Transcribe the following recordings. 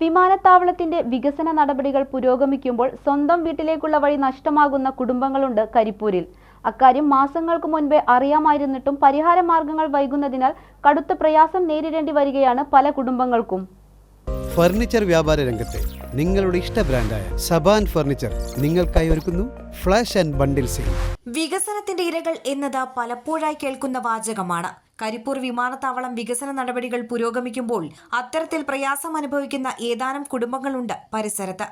വിമാനത്താവളത്തിന്റെ വികസന നടപടികൾ പുരോഗമിക്കുമ്പോൾ സ്വന്തം വീട്ടിലേക്കുള്ള വഴി നഷ്ടമാകുന്ന കുടുംബങ്ങളുണ്ട് കരിപ്പൂരിൽ. അക്കാര്യം മാസങ്ങൾക്ക് മുൻപേ അറിയാമായിരുന്നിട്ടും പരിഹാര മാർഗങ്ങൾ വൈകുന്നതിനാൽ കടുത്ത പ്രയാസം നേരിടേണ്ടി വരികയാണ് പല കുടുംബങ്ങൾക്കും. ഫർണിച്ചർ വ്യാപാര രംഗത്തെ നിങ്ങളുടെ ഇഷ്ട ബ്രാൻഡായ സബാൻ ഫർണിച്ചർ നിങ്ങൾക്കായി ഒരുക്കുന്നു ഫ്ലാഷ് ആൻഡ് ബണ്ടിൽ സെയിൽ. വികസനത്തിന്റെ ഇരകൾ എന്നത് പലപ്പോഴായി കേൾക്കുന്ന വാചകമാണ്. കരിപ്പൂർ വിമാനത്താവളം വികസന നടപടികൾ പുരോഗമിക്കുമ്പോൾ അത്തരത്തിൽ പ്രയാസം അനുഭവിക്കുന്ന ഏതാനും കുടുംബങ്ങളുണ്ട് പരിസരത്ത്.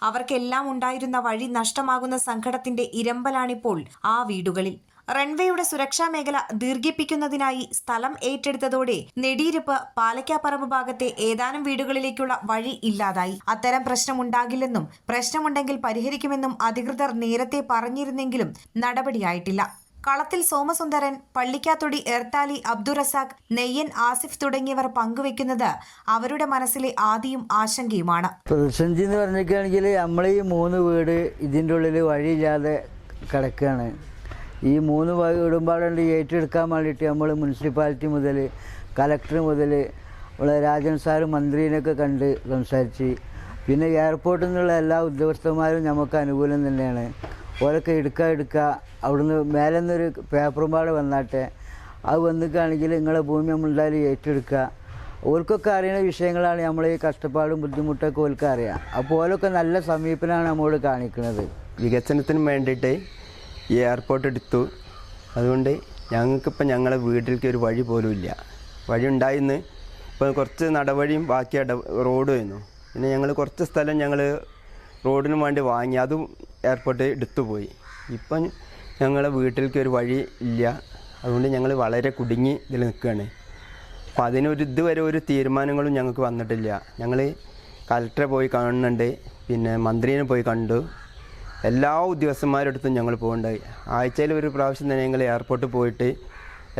അവർക്കെല്ലാം ഉണ്ടായിരുന്ന വഴി നഷ്ടമാകുന്ന സങ്കടത്തിന്റെ ഇരമ്പലാണിപ്പോൾ ആ വീടുകളിൽ. റൺവേയുടെ സുരക്ഷാ മേഖല ദീർഘിപ്പിക്കുന്നതിനായി സ്ഥലം ഏറ്റെടുത്തതോടെ നെടിയിരുപ്പ് പാലക്കാപ്പറമ്പ് ഭാഗത്തെ ഏതാനും വീടുകളിലേക്കുള്ള വഴി ഇല്ലാതായി. അത്തരം പ്രശ്നമുണ്ടാകില്ലെന്നും പ്രശ്നമുണ്ടെങ്കിൽ പരിഹരിക്കുമെന്നും അധികൃതർ നേരത്തെ പറഞ്ഞിരുന്നെങ്കിലും നടപടിയായിട്ടില്ല. കളത്തിൽ സോമസുന്ദരൻ, പള്ളിക്കാത്തൊടി എർത്താലി അബ്ദുറസാഖ്, നെയ്യൻ ആസിഫ് തുടങ്ങിയവർ പങ്കുവെക്കുന്നത് അവരുടെ മനസ്സിലെ ആദിയും ആശങ്കയുമാണ്. പ്രതിസന്ധി എന്ന് പറഞ്ഞിരിക്കുകയാണെങ്കിൽ നമ്മൾ ഈ 3 വീട് ഇതിൻ്റെ ഉള്ളിൽ വഴിയില്ലാതെ കിടക്കുകയാണ്. ഈ 3 വീടുമ്പാടുണ്ട് ഏറ്റെടുക്കാൻ വേണ്ടിയിട്ട് നമ്മൾ മുനിസിപ്പാലിറ്റി മുതൽ കലക്ടർ മുതൽ രാജൻ സാറ് മന്ത്രിനെയൊക്കെ കണ്ട് സംസാരിച്ച്, പിന്നെ എയർപോർട്ടിൽ നിന്നുള്ള എല്ലാ ഉദ്യോഗസ്ഥന്മാരും നമുക്ക് അനുകൂലം തന്നെയാണ്. ഓരൊക്കെ എടുക്കുക അവിടുന്ന് മേലെ നിന്നൊരു പേപ്പറുമ്പാട് വന്നാട്ടെ, അത് വന്നിക്കുകയാണെങ്കിൽ നിങ്ങളെ ഭൂമി നമ്മളെന്തായാലും ഏറ്റെടുക്കുക. ഓർക്കൊക്കെ അറിയുന്ന വിഷയങ്ങളാണ് നമ്മൾ ഈ കഷ്ടപ്പാടും ബുദ്ധിമുട്ടൊക്കെ ഓർക്ക് അറിയാം. അപ്പോൾ ഓരൊക്കെ നല്ല സമീപനമാണ് നമ്മളോട് കാണിക്കുന്നത്. വികസനത്തിന് വേണ്ടിയിട്ട് ഈ എയർപോർട്ട് എടുത്തു. അതുകൊണ്ട് ഞങ്ങൾക്കിപ്പോൾ ഞങ്ങളെ വീട്ടിലേക്ക് ഒരു വഴി പോലും ഇല്ല. വഴി ഉണ്ടായിന്ന് ഇപ്പോൾ കുറച്ച് നടവഴിയും ബാക്കി റോഡും ആയിരുന്നു. പിന്നെ ഞങ്ങൾ കുറച്ച് സ്ഥലം ഞങ്ങൾ റോഡിന് വേണ്ടി വാങ്ങി, അതും എയർപോർട്ട് എടുത്തുപോയി. ഇപ്പം ഞങ്ങളെ വീട്ടിലേക്ക് ഒരു വഴി ഇല്ല. അതുകൊണ്ട് ഞങ്ങൾ വളരെ കുടുങ്ങി ഇതിൽ നിൽക്കുകയാണ്. അപ്പോൾ അതിനൊരു ഇതുവരെ ഒരു തീരുമാനങ്ങളും ഞങ്ങൾക്ക് വന്നിട്ടില്ല. ഞങ്ങൾ കലക്ടറെ പോയി കാണുന്നുണ്ട്, പിന്നെ മന്ത്രിനെ പോയി കണ്ടു, എല്ലാ ഉദ്യോഗസ്ഥന്മാരുടെ അടുത്തും ഞങ്ങൾ പോകുന്നുണ്ടായി. ആഴ്ചയിൽ ഒരു പ്രാവശ്യം തന്നെ ഞങ്ങൾ എയർപോർട്ടിൽ പോയിട്ട്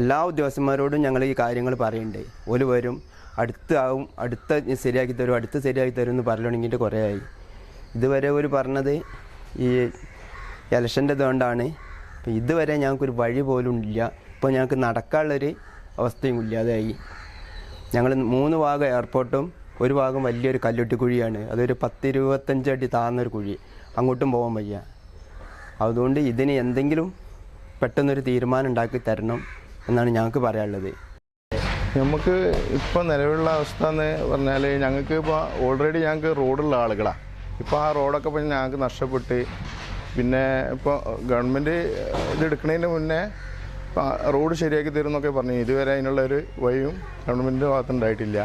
എല്ലാ ഉദ്യോഗസ്ഥന്മാരോടും ഞങ്ങൾ ഈ കാര്യങ്ങൾ പറയുന്നുണ്ട്. ഒരു വരും, അടുത്ത ശരിയാക്കി തരും എന്ന് പറഞ്ഞുകൊണ്ടിട്ട് കുറേ ആയി. ഇതുവരെ ഒരു പറഞ്ഞത് ഈ ഇലക്ഷൻ്റെ ഇതുകൊണ്ടാണ്. അപ്പോൾ ഇതുവരെ ഞങ്ങൾക്കൊരു വഴി പോലും ഇല്ല. ഇപ്പോൾ ഞങ്ങൾക്ക് നടക്കാനുള്ളൊരു അവസ്ഥയും ഇല്ലാതെയായി. ഞങ്ങൾ 3 ഭാഗം എയർപോർട്ടും ഒരു ഭാഗം വലിയൊരു കല്ലുട്ടിക്കുഴിയാണ്. അതൊരു 10-25 അടി താഴ്ന്നൊരു കുഴി, അങ്ങോട്ടും പോകാൻ വയ്യ. അതുകൊണ്ട് ഇതിന് എന്തെങ്കിലും പെട്ടെന്നൊരു തീരുമാനം ഉണ്ടാക്കി തരണം എന്നാണ് ഞങ്ങൾക്ക് പറയാനുള്ളത്. നമുക്ക് ഇപ്പോൾ നിലവിലുള്ള അവസ്ഥ എന്ന് പറഞ്ഞാൽ ഞങ്ങൾക്ക് ഇപ്പോൾ ഓൾറെഡി ഞങ്ങൾക്ക് റോഡുള്ള ആളുകളാണ്. ഇപ്പോൾ ആ റോഡൊക്കെ ഇപ്പോൾ ഞങ്ങൾക്ക് നഷ്ടപ്പെട്ട്, പിന്നെ ഇപ്പോൾ ഗവൺമെൻറ് ഇതെടുക്കുന്നതിന് മുന്നേ റോഡ് ശരിയാക്കി തരും എന്നൊക്കെ പറഞ്ഞു. ഇതുവരെ അതിനുള്ളൊരു വഴിയും ഗവൺമെൻറ്റിൻ്റെ ഭാഗത്തുണ്ടായിട്ടില്ല.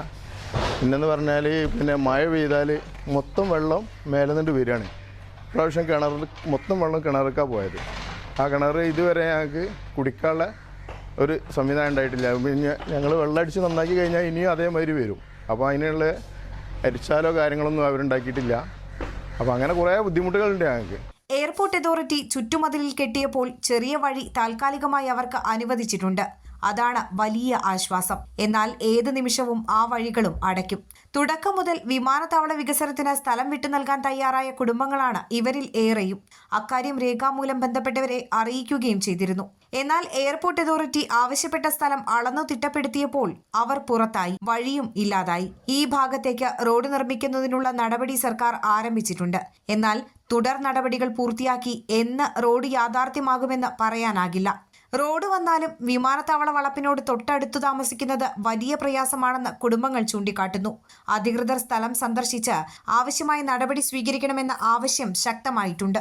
പിന്നെന്ന് പറഞ്ഞാൽ പിന്നെ മഴ പെയ്താൽ മൊത്തം വെള്ളം മേലെ നിന്നിട്ട് വരികയാണ്. പ്രാവശ്യം കിണറിൽ മൊത്തം വെള്ളം കിണറിലേക്കാണ് പോയത്. ആ കിണർ ഇതുവരെ ഞങ്ങൾക്ക് കുടിക്കാനുള്ള ഒരു സംവിധാനം ഉണ്ടായിട്ടില്ല. പിന്നെ ഞങ്ങൾ വെള്ളം അടിച്ച് നന്നാക്കി കഴിഞ്ഞാൽ ഇനിയും അതേമാതിരി വരും. അപ്പോൾ അതിനുള്ള അരിച്ചാലോ കാര്യങ്ങളൊന്നും അവരുണ്ടാക്കിയിട്ടില്ല. അപ്പോൾ അങ്ങനെ കുറേ ബുദ്ധിമുട്ടുകളുണ്ട് ഞങ്ങൾക്ക്. എയർപോർട്ട് അതോറിറ്റി ചുറ്റുമതിലിൽ കെട്ടിയപ്പോൾ ചെറിയ വഴി താൽക്കാലികമായി അവർക്ക് അനുവദിച്ചിട്ടുണ്ട്. അതാണ് വലിയ ആശ്വാസം. എന്നാൽ ഏത് നിമിഷവും ആ വഴികളും അടയ്ക്കും. തുടക്കം മുതൽ വിമാനത്താവള വികസനത്തിന് സ്ഥലം വിട്ടു നൽകാൻ തയ്യാറായ കുടുംബങ്ങളാണ് ഇവരിൽ ഏറെയും. അക്കാര്യം രേഖാമൂലം ബന്ധപ്പെട്ടവരെ അറിയിക്കുകയും ചെയ്തിരുന്നു. എന്നാൽ എയർപോർട്ട് അതോറിറ്റി ആവശ്യപ്പെട്ട സ്ഥലം അളന്നു തിട്ടപ്പെടുത്തിയപ്പോൾ അവർ പുറത്തായി, വഴിയും ഇല്ലാതായി. ഈ ഭാഗത്തേക്ക് റോഡ് നിർമ്മിക്കുന്നതിനുള്ള നടപടി സർക്കാർ ആരംഭിച്ചിട്ടുണ്ട്. എന്നാൽ തുടർ നടപടികൾ പൂർത്തിയാക്കി എന്ന് റോഡ് യാഥാർത്ഥ്യമാകുമെന്ന് പറയാനാകില്ല. റോഡ് വന്നാലും വിമാനത്താവള വളപ്പിനോട് തൊട്ടടുത്തു താമസിക്കുന്നത് വലിയ പ്രയാസമാണെന്ന് കുടുംബങ്ങൾ ചൂണ്ടിക്കാട്ടുന്നു. അധികൃതർ സ്ഥലം സന്ദർശിച്ച് ആവശ്യമായ നടപടി സ്വീകരിക്കണമെന്ന ആവശ്യം ശക്തമായിട്ടുണ്ട്.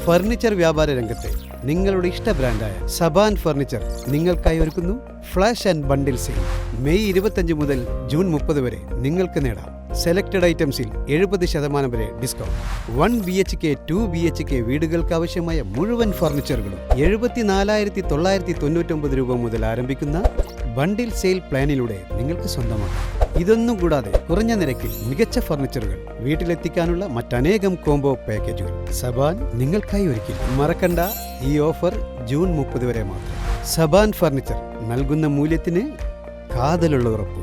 ഫർണിച്ചർ വ്യാപാര രംഗത്തെ നിങ്ങളുടെ ഇഷ്ട ബ്രാൻഡായ സബാൻ ഫർണിച്ചർ നിങ്ങൾക്കായി ഒരുക്കുന്നു flash and bundle sale. May 25 മുതൽ ജൂൺ 30 വരെ നിങ്ങൾക്ക് നേടാം സെലക്ടഡ് ഐറ്റംസിൽ 70% വരെ ഡിസ്കൗണ്ട്. 1 BHK 2 BHK വീടുകൾക്ക് ആവശ്യമായ മുഴുവൻ ഫർണിച്ചറുകളും 74,999 രൂപ മുതൽ ആരംഭിക്കുന്ന ബണ്ടിൽ സെയിൽ പ്ലാനിലൂടെ നിങ്ങൾക്ക് സ്വന്തമാക്കാം. ഇതൊന്നും കൂടാതെ കുറഞ്ഞ നിരക്കിൽ മികച്ച ഫർണിച്ചറുകൾ വീട്ടിലെത്തിക്കാനുള്ള മറ്റനേകം കോംബോ പാക്കേജുകൾ സബാൻ നിങ്ങൾക്കായി ഒരുക്കി. മറക്കണ്ട, ഈ ഓഫർ ജൂൺ 30 വരെ മാത്രം. സബാൻ ഫർണിച്ചർ നൽകുന്ന മൂല്യത്തിന് കാതലുള്ള ഉറപ്പ്.